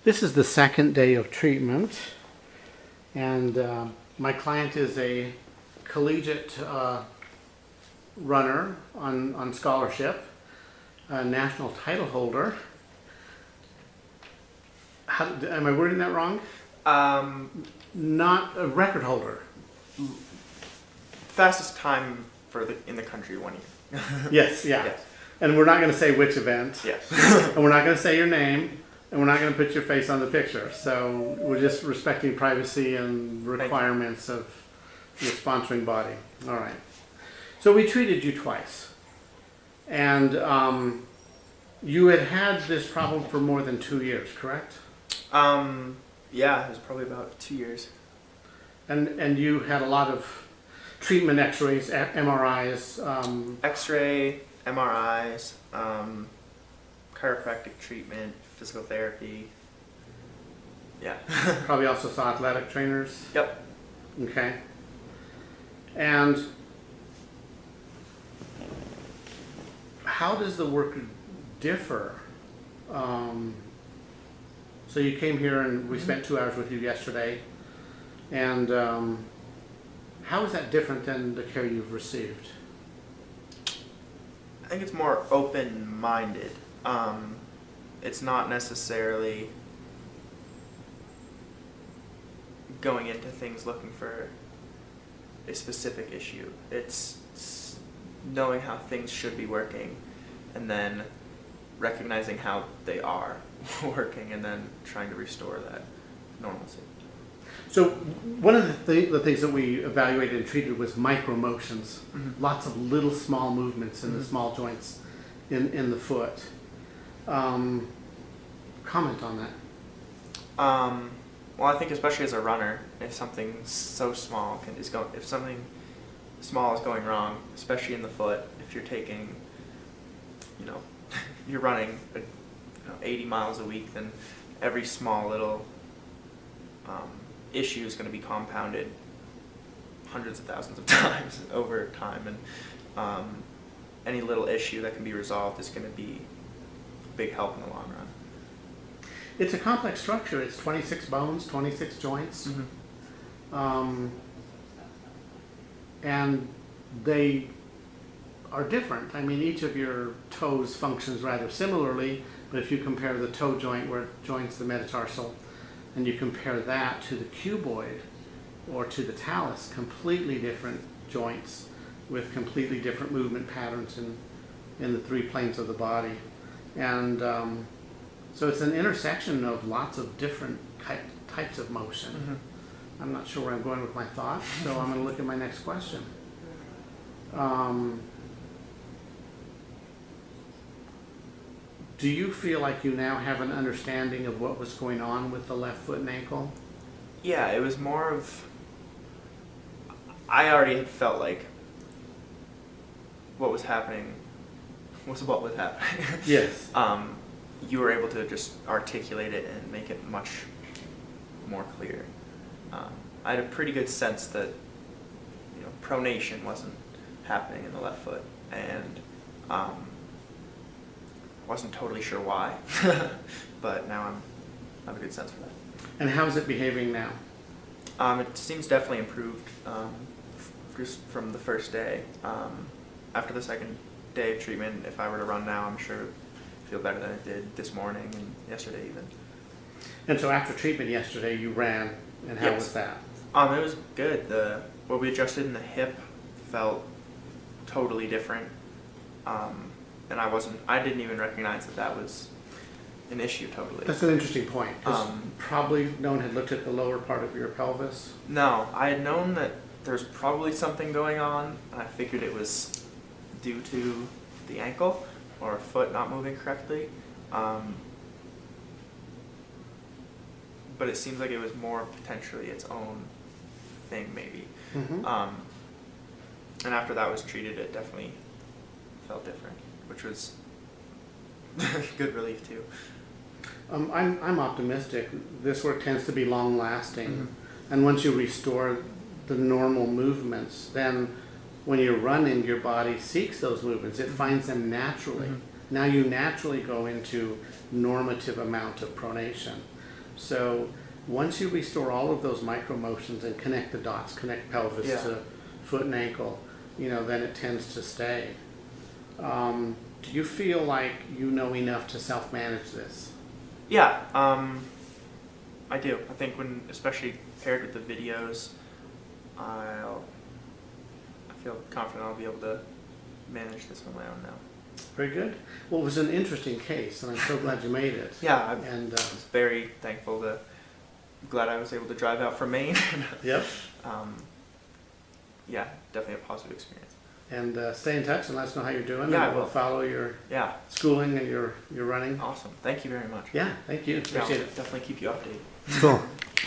This is the second day of treatment, and my client is a collegiate runner on scholarship, a national title holder. Am I wording that wrong? Not a record holder. Fastest time in the country 1 year. Yes, yeah. Yes. And we're not going to say which event. Yes. And we're not going to say your name. And we're not going to put your face on the picture. So we're just respecting privacy and requirements of your sponsoring body. All right. So we treated you twice. And you had this problem for more than 2 years, correct? Yeah, it was probably about 2 years. And you had a lot of treatment, x-rays, MRIs. X-ray, MRIs, chiropractic treatment, physical therapy. Yeah. Probably also saw athletic trainers. Yep. Okay. And how does the work differ? So you came here and we spent 2 hours with you yesterday. And how is that different than the care you've received? I think it's more open-minded. It's not necessarily going into things looking for a specific issue. It's knowing how things should be working and then recognizing how they are working and then trying to restore that normalcy. So one of the things that we evaluated and treated was micromotions, lots of little small movements in the small joints in the foot. Comment on that. Well, I think especially as a runner, if something so small if something small is going wrong, especially in the foot, if you're taking, you're running 80 miles a week, then every small little issue is going to be compounded hundreds of thousands of times over time, and any little issue that can be resolved is going to be a big help in the long run. It's a complex structure. It's 26 bones, 26 joints. And they are different. I mean, each of your toes functions rather similarly, but if you compare the toe joint where it joins the metatarsal, and you compare that to the cuboid or to the talus, completely different joints with completely different movement patterns in the 3 planes of the body. And so it's an intersection of lots of different types of motion. I'm not sure where I'm going with my thoughts, so I'm going to look at my next question. Do you feel like you now have an understanding of what was going on with the left foot and ankle? Yeah, it was more of, I already had felt like what was happening was what was happening. Yes. You were able to just articulate it and make it much more clear. I had a pretty good sense that pronation wasn't happening in the left foot, and wasn't totally sure why, but now I have a good sense for that. And how's it behaving now? It seems definitely improved just from the first day. After the second day of treatment, if I were to run now, I'm sure it would feel better than it did this morning and yesterday even. And so after treatment yesterday, you ran, and how was that? It was good. What we adjusted in the hip felt totally different. And I didn't even recognize that was an issue totally. That's an interesting point. Probably no one had looked at the lower part of your pelvis. No, I had known that there's probably something going on, and I figured it was due to the ankle or foot not moving correctly. But it seems like it was more potentially its own thing maybe. And after that was treated, it definitely felt different, which was good relief too. I'm optimistic. This work tends to be long lasting, and once you restore the normal movements, then when you're running, your body seeks those movements. It finds them naturally. Now you naturally go into normative amount of pronation. So once you restore all of those micro motions and connect the dots, connect pelvis Yeah. to foot and ankle, then it tends to stay. Do you feel like you know enough to self-manage this? Yeah, I do. I think when, especially paired with the videos, I feel confident I'll be able to manage this on my own now. Very good. Well, it was an interesting case, and I'm so glad you made it. Yeah, And I was very thankful glad I was able to drive out from Maine. yep. Yeah, definitely a positive experience. And stay in touch and let us know how you're doing. Yeah, and I we'll will. follow your Yeah, schooling and your running. awesome. Thank you very much. Yeah, thank you. Yeah, I'll Appreciate it. definitely keep you updated. Cool.